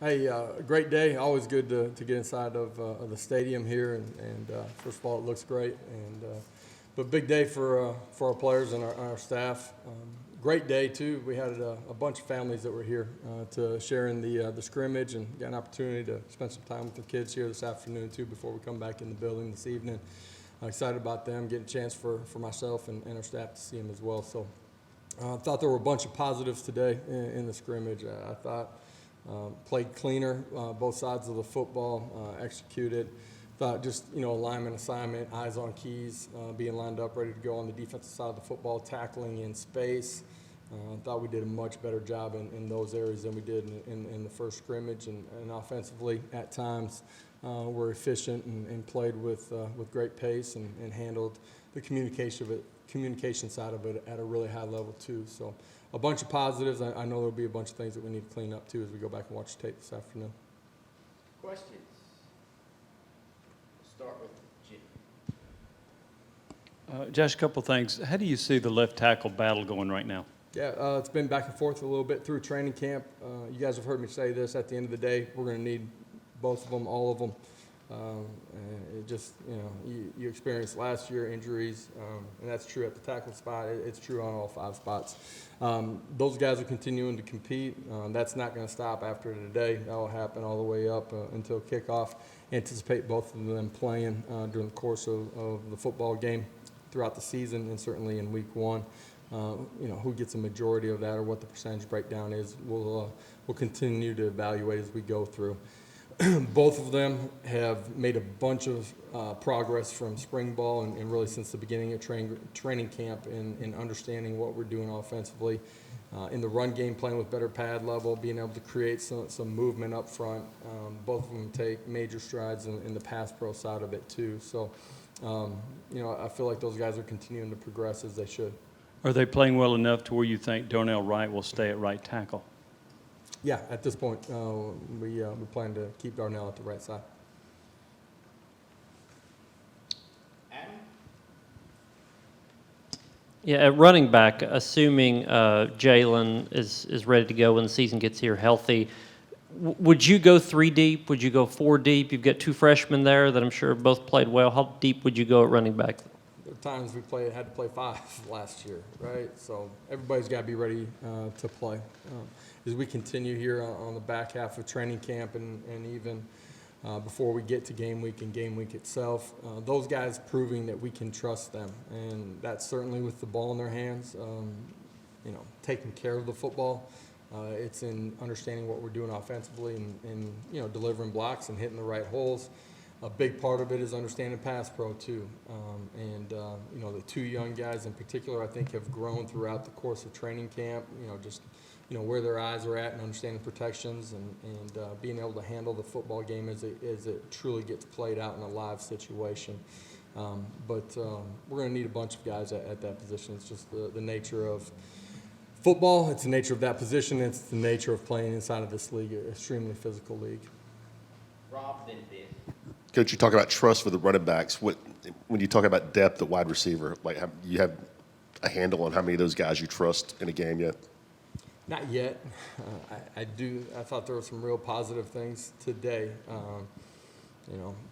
Hey, great day. Always good to get inside of the stadium here, and first of all, it looks great, but big day for our players and our staff. Great day too. We had a bunch of families that were here to share in the scrimmage, and got an opportunity to spend some time with the kids here this afternoon too before we come back in the building this evening. I'm excited about them, getting a chance for myself and our staff to see them as well. So I thought there were a bunch of positives today in the scrimmage. I thought played cleaner, both sides of the football, executed. Thought just, alignment, assignment, eyes on keys, being lined up, ready to go on the defensive side of the football, tackling in space. Thought we did a much better job in those areas than we did in the first scrimmage. And offensively, at times, we're efficient and played with great pace and handled the communication side of it at a really high level too. So a bunch of positives. I know there'll be a bunch of things that we need to clean up too as we go back and watch the tape this afternoon. Questions? We'll start with Jim. Josh, a couple things. How do you see the left tackle battle going right now? Yeah, it's been back and forth a little bit through training camp. You guys have heard me say this. At the end of the day, we're going to need both of them, all of them. It just, you experienced last year injuries, and that's true at the tackle spot. It's true on all 5 spots. Those guys are continuing to compete. That's not going to stop after today. That will happen all the way up until kickoff. Anticipate both of them playing during the course of the football game throughout the season, and certainly in week 1. Who gets a majority of that or what the percentage breakdown is, we'll continue to evaluate as we go through. Both of them have made a bunch of progress from spring ball and really since the beginning of training camp in understanding what we're doing offensively. In the run game, playing with better pad level, being able to create some movement up front. Both of them take major strides in the pass pro side of it too. So, I feel like those guys are continuing to progress as they should. Are they playing well enough to where you think Darnell Wright will stay at right tackle? Yeah, at this point, we plan to keep Darnell at the right side. Adam? Yeah, at running back, assuming Jalen is ready to go when the season gets here healthy, would you go 3 deep? Would you go 4 deep? You've got 2 freshmen there that I'm sure both played well. How deep would you go at running back? There are times we had to play 5 last year, right? So everybody's got to be ready to play. As we continue here on the back half of training camp and even before we get to game week and game week itself, those guys proving that we can trust them. And that's certainly with the ball in their hands, taking care of the football. It's in understanding what we're doing offensively and delivering blocks and hitting the right holes. A big part of it is understanding pass pro too. The 2 young guys in particular, I think, have grown throughout the course of training camp, where their eyes are at and understanding protections and being able to handle the football game as it truly gets played out in a live situation. We're going to need a bunch of guys at that position. It's just the nature of football. It's the nature of that position. It's the nature of playing inside of this league, an extremely physical league. Rob, then Ben. Coach, you talk about trust for the running backs. When you talk about depth at wide receiver, you have a handle on how many of those guys you trust in a game yet? Not yet. I thought there were some real positive things today.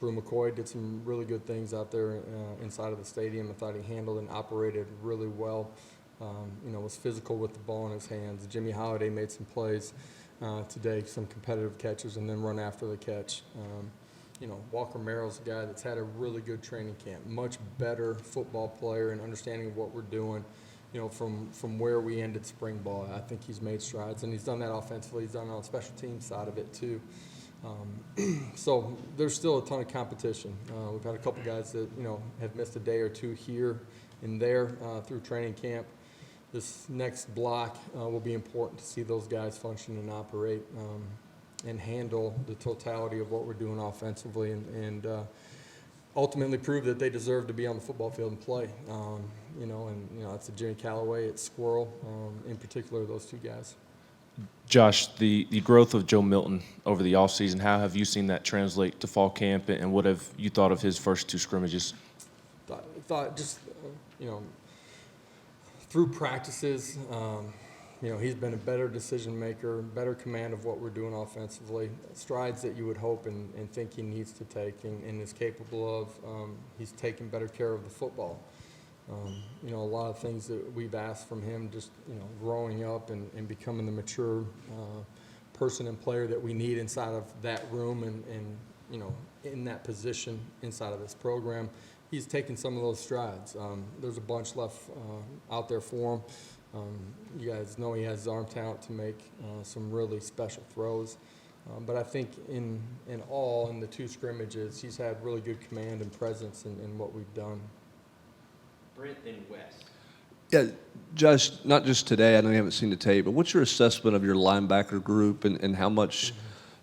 Brew McCoy did some really good things out there inside of the stadium. I thought he handled and operated really well. Was physical with the ball in his hands. Jimmy Holiday made some plays today, some competitive catches, and then run after the catch. Walker Merrill's a guy that's had a really good training camp, much better football player and understanding of what we're doing, from where we ended spring ball. I think he's made strides, and he's done that offensively. He's done it on the special teams side of it too. So there's still a ton of competition. We've had a couple guys that, have missed a day or 2 here and there through training camp. This next block will be important to see those guys function and operate and handle the totality of what we're doing offensively and ultimately prove that they deserve to be on the football field and play. That's a Jimmy Callaway, it's Squirrel, in particular, those 2 guys. Josh, the growth of Joe Milton over the offseason, how have you seen that translate to fall camp, and what have you thought of his first 2 scrimmages? Thought just, through practices, he's been a better decision maker, better command of what we're doing offensively, strides that you would hope and think he needs to take and is capable of. He's taking better care of the football. A lot of things that we've asked from him, just, growing up and becoming the mature person and player that we need inside of that room and in that position inside of this program. He's taken some of those strides. There's a bunch left out there for him. You guys know he has his arm talent to make some really special throws. But I think in all, in the 2 scrimmages, he's had really good command and presence in what we've done. Brent, then Wes. Yeah, Josh, not just today, I know you haven't seen the tape, but what's your assessment of your linebacker group and how much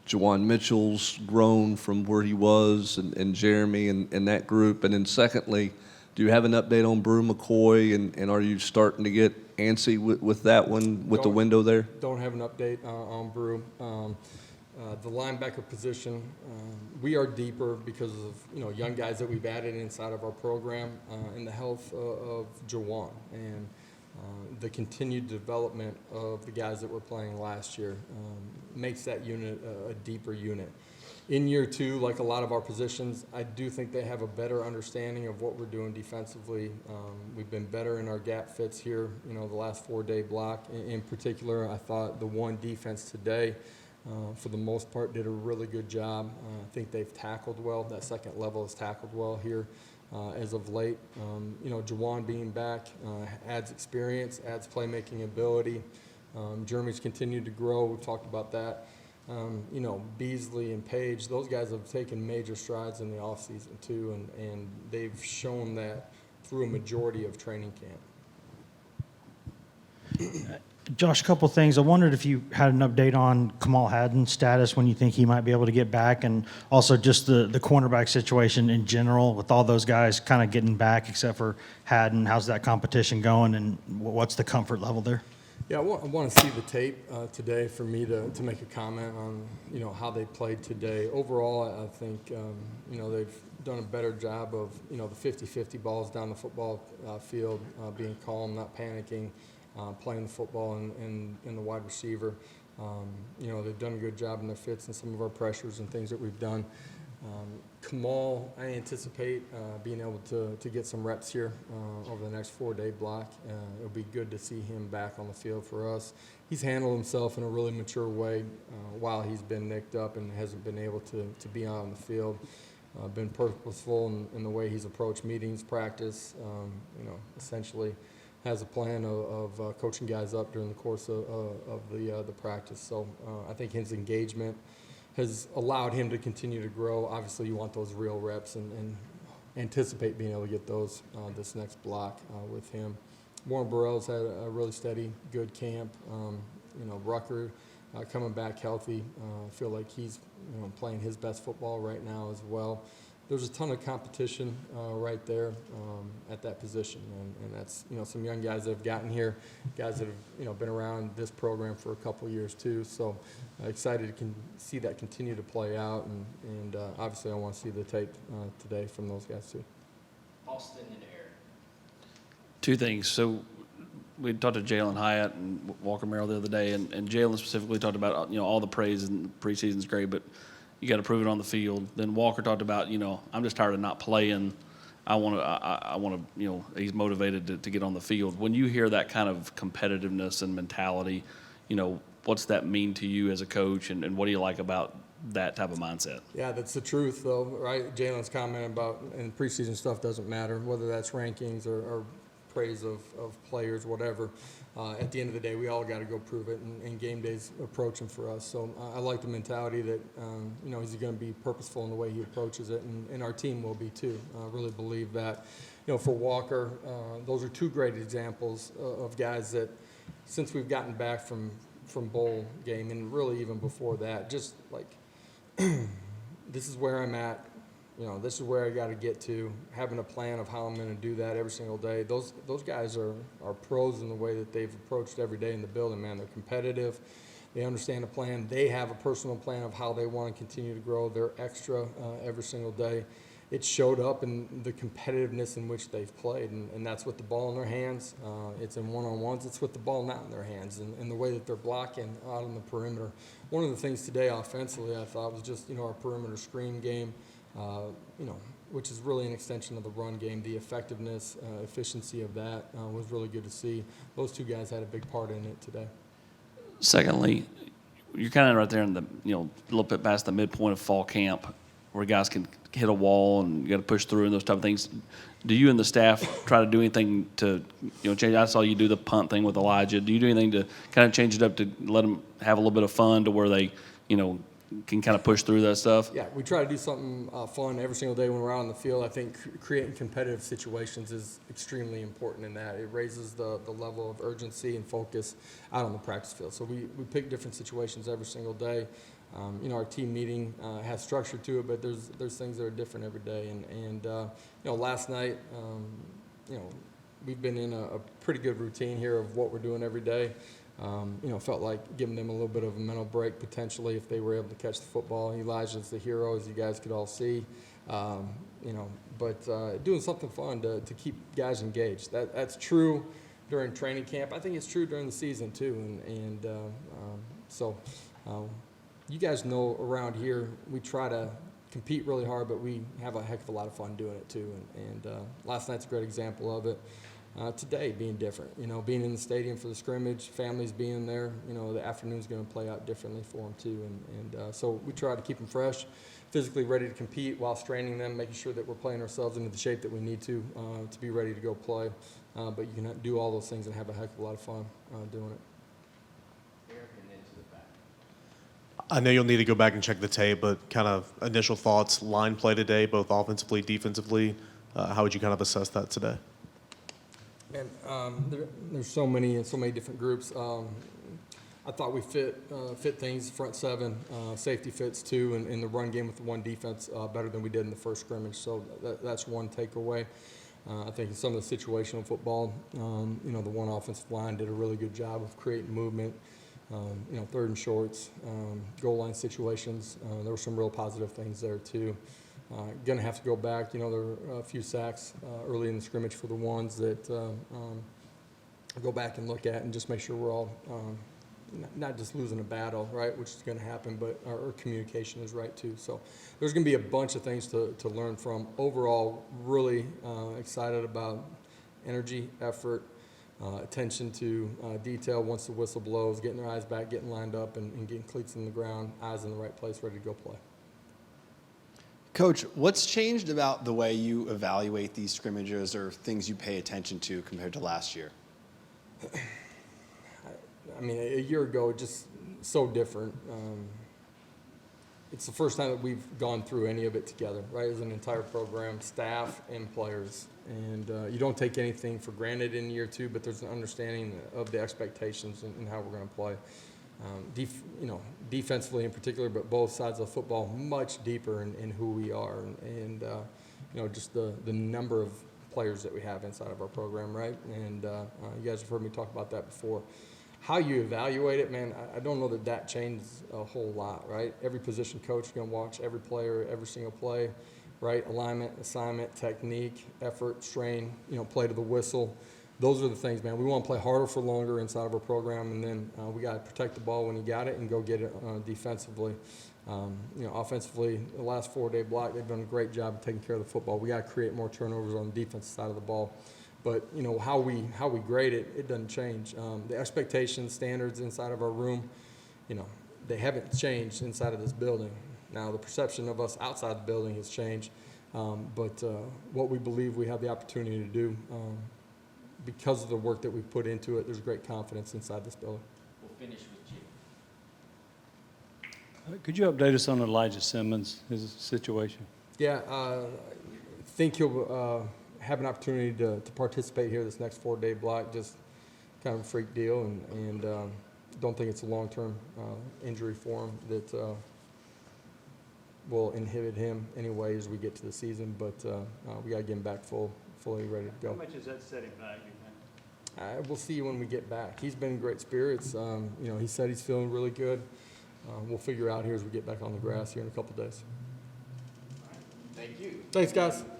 Jawan Mitchell's grown from where he was and Jeremy and that group? And then secondly, do you have an update on Brew McCoy and are you starting to get antsy with that one, with the window there? Don't have an update on Brew. The linebacker position, we are deeper because of young guys that we've added inside of our program and the health of Jawan and the continued development of the guys that were playing last year makes that unit a deeper unit. In year 2, like a lot of our positions, I do think they have a better understanding of what we're doing defensively. We've been better in our gap fits here, the last 4-day block. In particular, I thought the 1 defense today, for the most part, did a really good job. I think they've tackled well. That second level has tackled well here as of late. Jawan being back adds experience, adds playmaking ability. Jeremy's continued to grow. We talked about that. Beasley and Page, those guys have taken major strides in the offseason too, and they've shown that through a majority of training camp. Josh, a couple things. I wondered if you had an update on Kamal Haddon's status, when you think he might be able to get back, and also just the cornerback situation in general with all those guys kind of getting back except for Haddon. How's that competition going, and what's the comfort level there? Yeah, I want to see the tape today for me to make a comment on, how they played today. Overall, I think, they've done a better job of, the 50-50 balls down the football field, being calm, not panicking, playing the football and the wide receiver. They've done a good job in their fits and some of our pressures and things that we've done. Kamal, I anticipate being able to get some reps here over the next 4-day block. It'll be good to see him back on the field for us. He's handled himself in a really mature way while he's been nicked up and hasn't been able to be out on the field. Been purposeful in the way he's approached meetings, practice, essentially has a plan of coaching guys up during the course of the practice. So I think his engagement has allowed him to continue to grow. Obviously, you want those real reps and anticipate being able to get those this next block with him. Warren Burrell's had a really steady, good camp. Rucker coming back healthy. I feel like he's playing his best football right now as well. There's a ton of competition right there at that position, and that's some young guys that have gotten here, guys that have been around this program for a couple years too. So excited to see that continue to play out, and obviously I want to see the tape today from those guys too. Austin and Aaron. 2 things. So we talked to Jalen Hyatt and Walker Merrill the other day, and Jalen specifically talked about all the praise in preseason is great, but you got to prove it on the field. Then Walker talked about I'm just tired of not playing. I want to he's motivated to get on the field. When you hear that kind of competitiveness and mentality, what's that mean to you as a coach, and what do you like about that type of mindset? Yeah, that's the truth, though, right? Jalen's comment about and preseason stuff doesn't matter, whether that's rankings or praise of players, whatever. At the end of the day, we all got to go prove it, and game day's approaching for us. So I like the mentality that, he's going to be purposeful in the way he approaches it, and our team will be too. I really believe that. For Walker, those are 2 great examples of guys that, since we've gotten back from bowl game, and really even before that, just like, this is where I'm at. This is where I got to get to, having a plan of how I'm going to do that every single day. Those guys are pros in the way that they've approached every day in the building, man. They're competitive. They understand the plan. They have a personal plan of how they want to continue to grow. They're extra every single day. it showed up in the competitiveness in which they've played, and that's with the ball in their hands. It's in one-on-ones. It's with the ball not in their hands, and the way that they're blocking out on the perimeter. One of the things today offensively I thought was just, our perimeter screen game, which is really an extension of the run game. The effectiveness, efficiency of that was really good to see. Those two guys had a big part in it today. Secondly, you're kind of right there in the, a little bit past the midpoint of fall camp where guys can hit a wall and you got to push through and those type of things. Do you and the staff try to do anything to, change? I saw you do the punt thing with Elijah. Do you do anything to kind of change it up to let them have a little bit of fun to where they, can kind of push through that stuff? Yeah, we try to do something fun every single day when we're out on the field. I think creating competitive situations is extremely important in that. It raises the level of urgency and focus out on the practice field. So we pick different situations every single day. Our team meeting has structure to it, but there's things that are different every day. And last night, we've been in a pretty good routine here of what we're doing every day. Felt like giving them a little bit of a mental break potentially if they were able to catch the football. Elijah's the hero, as you guys could all see. But doing something fun to keep guys engaged. That's true during training camp. I think it's true during the season too. So you guys know around here we try to compete really hard, but we have a heck of a lot of fun doing it too. And last night's a great example of it. Today being different, being in the stadium for the scrimmage, families being there, the afternoon's going to play out differently for them too. And so we try to keep them fresh, physically ready to compete while straining them, making sure that we're playing ourselves into the shape that we need to be ready to go play. But you can do all those things and have a heck of a lot of fun doing it. Eric, and then to the back. I know you'll need to go back and check the tape, but kind of initial thoughts, line play today, both offensively, defensively. How would you kind of assess that today? And there's so many different groups. I thought we fit things, front seven, safety fits too, and in the run game with the one defense better than we did in the first scrimmage. So that's one takeaway. I think in some of the situational football, the one offensive line did a really good job of creating movement. Third and shorts, goal line situations. There were some real positive things there too. Going to have to go back. There were a few sacks early in the scrimmage for the ones that go back and look at and just make sure we're all not just losing a battle, right, which is going to happen, but our communication is right too. So there's going to be a bunch of things to learn from. Overall, really excited about energy, effort, attention to detail once the whistle blows, getting their eyes back, getting lined up, and getting cleats in the ground, eyes in the right place, ready to go play. Coach, what's changed about the way you evaluate these scrimmages or things you pay attention to compared to last year? I mean, a year ago, just so different. It's the first time that we've gone through any of it together, right, as an entire program, staff and players. And you don't take anything for granted in year two, but there's an understanding of the expectations and how we're going to play. Defensively in particular, but both sides of football much deeper in who we are and just the number of players that we have inside of our program, right? And you guys have heard me talk about that before. How you evaluate it, man, I don't know that changes a whole lot, right? Every position coach is going to watch every player, every single play, right? Alignment, assignment, technique, effort, strain, play to the whistle. Those are the things, man. We want to play harder for longer inside of our program, and then we got to protect the ball when you got it and go get it defensively. Offensively, the last 4-day block, they've done a great job of taking care of the football. We got to create more turnovers on the defensive side of the ball. But, how we grade it, it doesn't change. The expectations, standards inside of our room, they haven't changed inside of this building. Now, the perception of us outside the building has changed, but what we believe we have the opportunity to do, because of the work that we put into it, there's great confidence inside this building. We'll finish with Jim. Could you update us on Elijah Simmons, his situation? Yeah, I think he'll have an opportunity to participate here this next 4-day block. Just kind of a freak deal, and don't think it's a long-term injury for him that will inhibit him anyway as we get to the season. But we got to get him back fully ready to go. How much is that setting back, you think? We'll see when we get back. He's been in great spirits. He said he's feeling really good. We'll figure out here as we get back on the grass here in a couple days. Thank you. Thanks, guys.